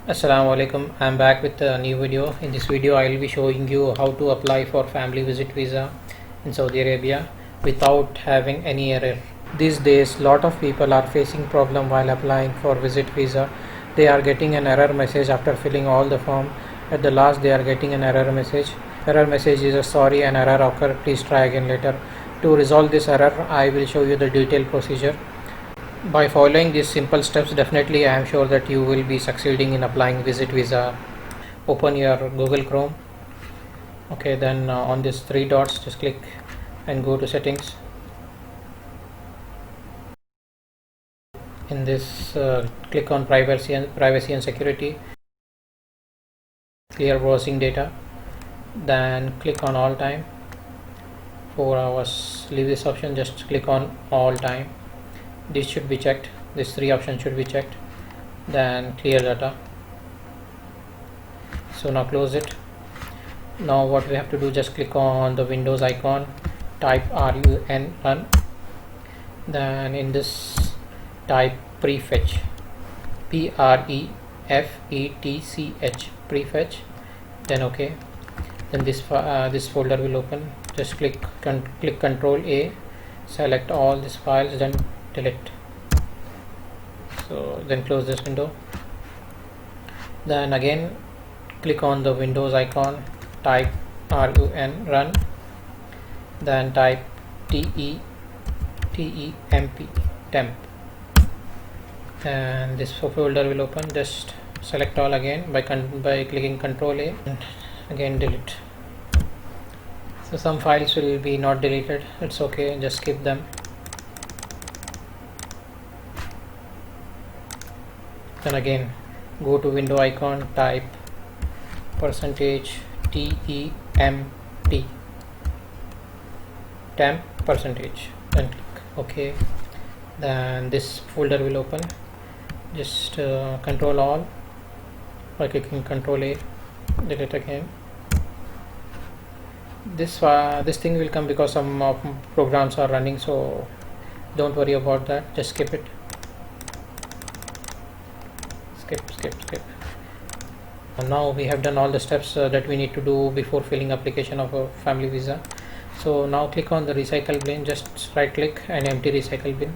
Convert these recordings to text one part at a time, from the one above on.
Assalamu alaikum. I'm back with a new video. In this video I will be showing you how to apply for family visit visa in Saudi Arabia without having any error. These days lot of people are facing problem while applying for visit visa. They are getting an error message after filling all the form. At the last they are getting an error message. Error message is a sorry, an error occurred, please try again later. To resolve this error I will show you the detailed procedure. By following these simple steps, definitely I am sure that you will be succeeding in applying visit visa. Open your Google Chrome. Okay, then on these three dots just click and go to settings. In this click on privacy and security, clear browsing data, then click on all time. 4 hours, leave this option, just click on all time. This should be checked, these three options should be checked, then clear data. So now close it. Now what we have to do, just click on the Windows icon, type run, then in this type prefetch, prefetch, prefetch, then okay, then this folder will open. Just click Control A, select all these files, then delete. So then close this window, then again click on the Windows icon, type run, then type temp, and this folder will open. Just select all again by clicking Control A, and again delete. So some files will be not deleted, it's okay, just skip them. Then again go to window icon, type temp percentage, then click OK. Then this folder will open. Just control all by clicking Control A, delete again. This thing will come because some programs are running, so don't worry about that, just skip it. Skip. And now we have done all the steps that we need to do before filling application of a family visa. So now click on the recycle bin, just right click and empty recycle bin,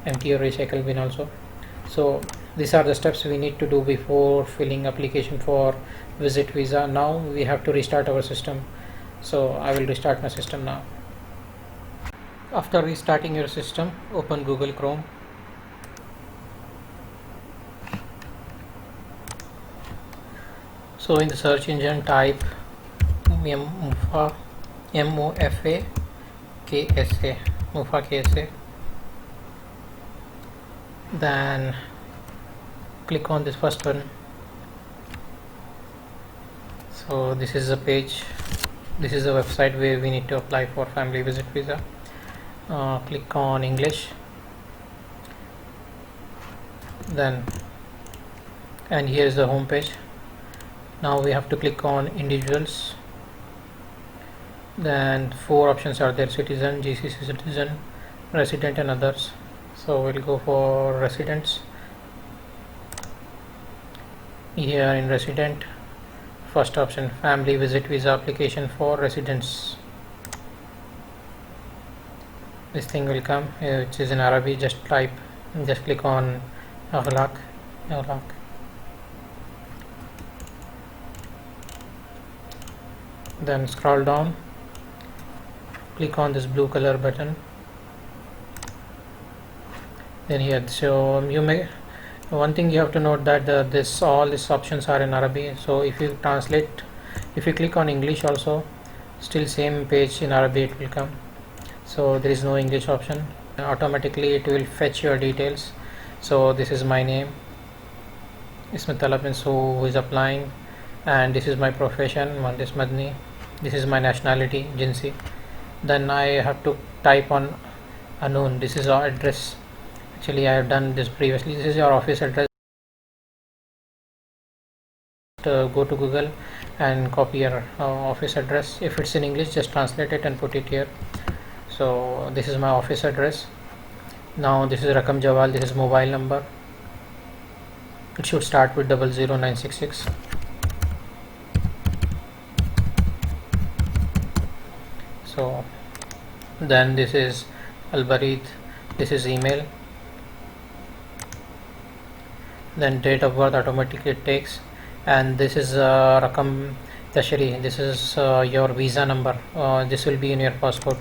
empty your recycle bin also. So these are the steps we need to do before filling application for visit visa. Now we have to restart our system, so I will restart my system now. After restarting your system, open Google Chrome. So in the search engine type MOFA KSA, then click on this first one. So this is a page, this is a website where we need to apply for family visit visa. Click on English, then and here is the home page. Now we have to click on individuals, then 4 options are there: citizen, GCC citizen, resident and others. So we'll go for residents. Here in resident, first option, family visit visa application for residents. This thing will come, which is in Arabic. Just click on Aghlaq. Then scroll down, click on this blue color button. Then here, so one thing you have to note that all these options are in Arabic. So if you click on English also, still same page in Arabic it will come. So there is no English option. Automatically it will fetch your details. So this is my name, Ismail Talab, who is applying, and this is my profession, Muhandis Madni. This is my nationality, Jinsi. Then I have to type on unknown. This is our address. Actually I have done this previously. This is your office address. Go to Google and copy your office address. If it's in English, just translate it and put it here. So this is my office address. Now this is Rakam Jawal, this is mobile number. It should start with 00966. So then this is Albarid, this is email, then date of birth automatically it takes, and this is Rakam Tashri, this is your visa number. This will be in your passport,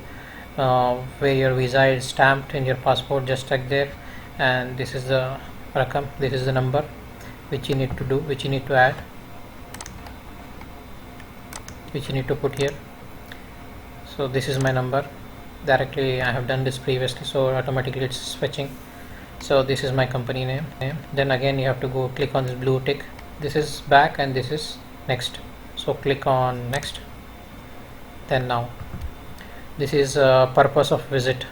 where your visa is stamped in your passport, just like there. And this is the Rakam, this is the number which you need to do, which you need to add, which you need to put here. So this is my number. Directly I have done this previously, so automatically it's fetching. So this is my company name. Then again you have to go click on this blue tick. This is back and this is next, so click on next. Then now this is purpose of visit.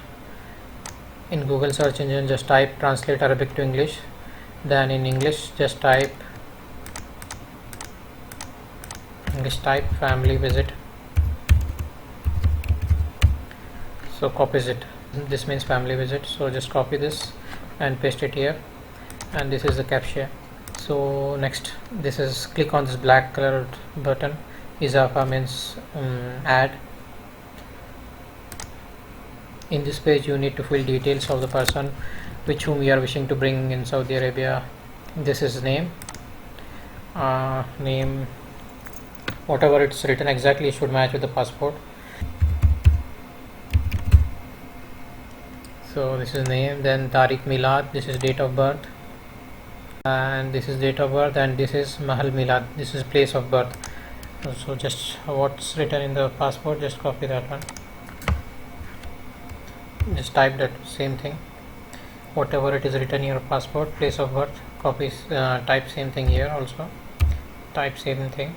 In Google search engine just type translate Arabic to English, then in English just type family visit. So copies it, this means family visit, so just copy this and paste it here, and this is the captcha. So next, this is click on this black colored button. Izafa means add. In this page you need to fill details of the person which whom you are wishing to bring in Saudi Arabia. This is name, whatever it's written exactly should match with the passport. So this is name, then Tariq Milad, this is date of birth, and this is date of birth, and this is Mahal Milad, this is place of birth. So just what's written in the passport, just copy that one, just type that same thing, whatever it is written in your passport, place of birth, copies, type same thing here also, type same thing.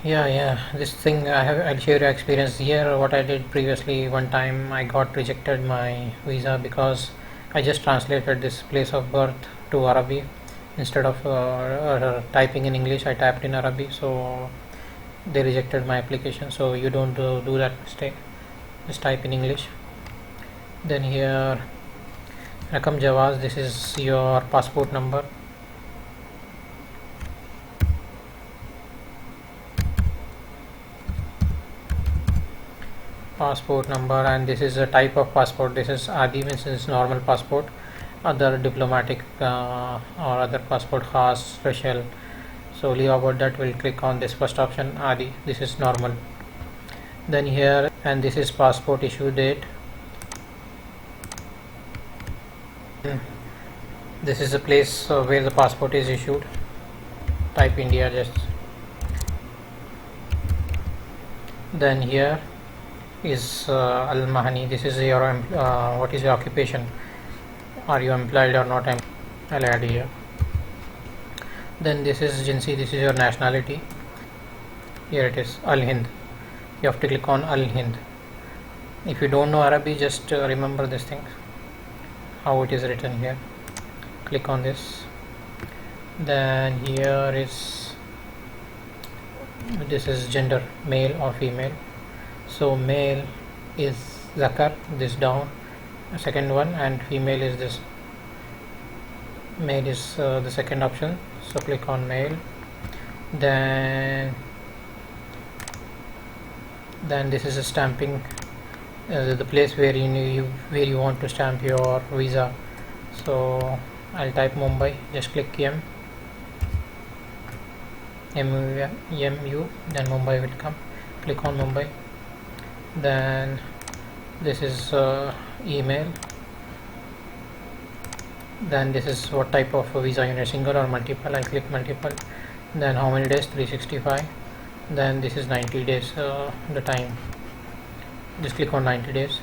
Yeah, this thing I'll share your experience here. What I did previously, one time I got rejected my visa because I just translated this place of birth to Arabic instead of typing in English. I typed in Arabic, so they rejected my application. So you don't do that mistake, just type in English. Then here Rakam Jawaz, this is your passport number. And this is a type of passport. This is Adi, means is normal passport. Other diplomatic or other passport khas, special. So leave about that, we'll click on this first option, Adi. This is normal. Then here, and this is passport issue date. This is the place where the passport is issued. Type India just. Then here is Al Mahani. This is your what is your occupation, are you employed or not? I'll add here. Then this is Jinsi, this is your nationality. Here it is Al Hind, you have to click on Al Hind. If you don't know Arabic, just remember this thing, how it is written here, click on this. Then here is, this is gender, male or female. So male is Zakar, this down, second one, and female is this. Male is the second option, so click on male. Then this is a stamping, the place where you want to stamp your visa. So I'll type Mumbai, just click M U, then Mumbai will come, click on Mumbai. Then this is email. Then this is what type of visa you need, single or multiple. I click multiple. Then how many days, 365. Then this is 90 days, the time, just click on 90 days.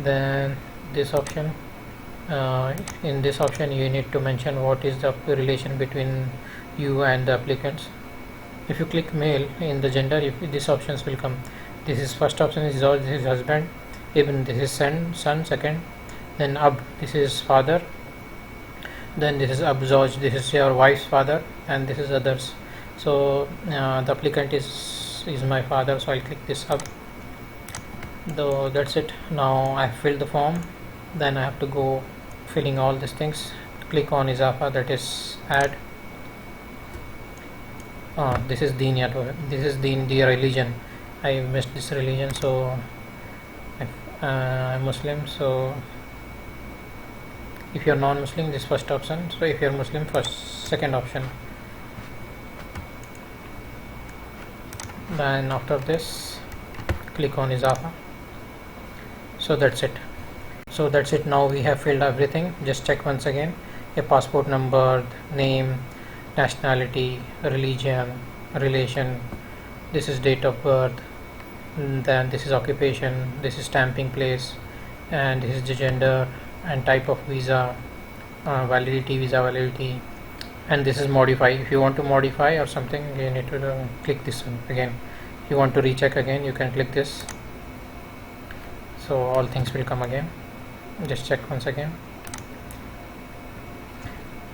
Then this option, in this option you need to mention what is the relation between you and the applicants. If you click male in the gender, if these options will come. This is first option is Zoj, this is husband. Ibn, this is son, second. Then Ab, this is father. Then this is Ab Zoj, this is your wife's father, and this is others. So the applicant is this is my father, so I'll click this hub. Though that's it. Now I filled the form, then I have to go filling all these things. Click on Izafa, that is add. This is Deen, this is Deen, the religion. I missed this religion, so I'm Muslim. So if you're non-Muslim, this first option. So if you're Muslim, second option. Then after this, click on Izafa. So that's it. Now we have filled everything. Just check once again: a passport number, name, nationality, religion, relation, this is date of birth, then this is occupation, this is stamping place, and this is the gender and type of visa, visa validity, and this is modify. If you want to modify or something, you need to click this one again. If you want to recheck again, you can click this, so all things will come again. Just check once again.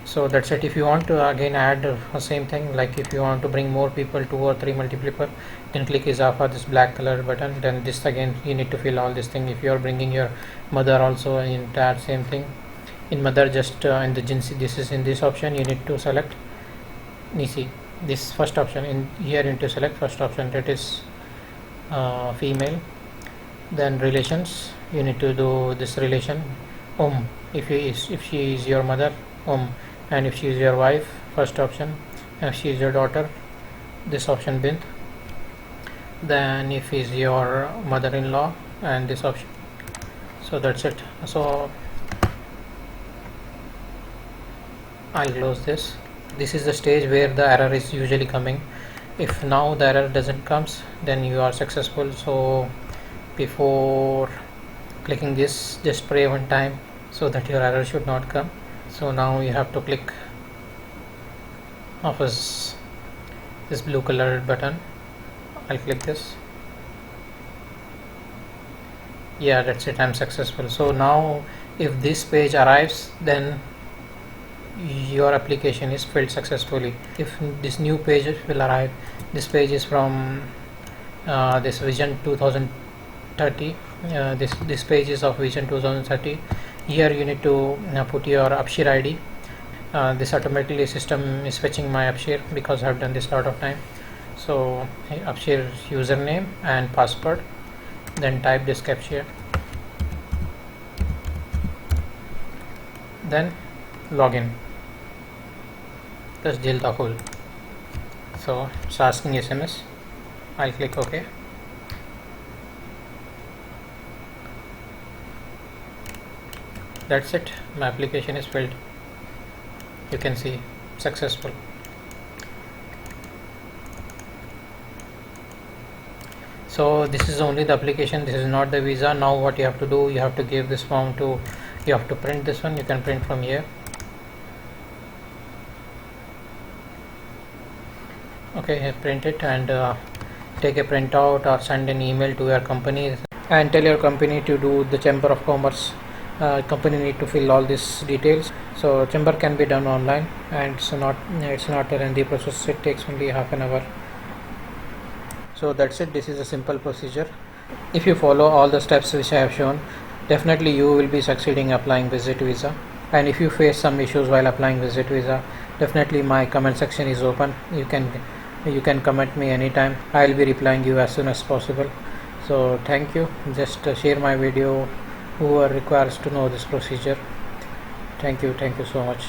So that's it. If you want to again add same thing, like if you want to bring more people, 2 or 3 multiplier, then click Izafa, this black color button. Then this again you need to fill all this thing. If you are bringing your mother also, in that same thing. In mother, just in the jinsi, this is in this option, you need to select Nisi, this first option. In here you need to select first option, that is female. Then relations, you need to do this relation if she is your mother, and if she is your wife, first option. If she is your daughter, this option bint. Then if is your mother-in-law, and this option. So that's it. So I'll close this. This is the stage where the error is usually coming. If now the error doesn't comes, then you are successful. So before clicking this, just pray one time so that your error should not come. So now you have to click of this blue colored button. I'll click this. Yeah, that's it, I'm successful. So now if this page arrives, then your application is filled successfully. If this new page will arrive, this page is from this Vision 2030. This page is of Vision 2030. Here you need to put your Upshir ID. This automatically system is fetching my Upshir because I have done this a lot of time. So Upshir username and password, then type this captcha, then login. That's Dil Dakhul. So it's asking SMS. I'll click OK. That's it, my application is filled. You can see successful. So this is only the application, this is not the visa. Now what you have to do, you have to give this form to, you have to print this one. You can print from here. Okay, print it and take a printout or send an email to your company and tell your company to do the Chamber of Commerce. Company need to fill all these details. So chamber can be done online, and it's not a lengthy process. It takes only half an hour. So that's it. This is a simple procedure. If you follow all the steps which I have shown, definitely you will be succeeding applying visit visa. And if you face some issues while applying visit visa, definitely my comment section is open. You can comment me anytime. I'll be replying you as soon as possible. So thank you. Just share my video who requires to know this procedure. Thank you so much.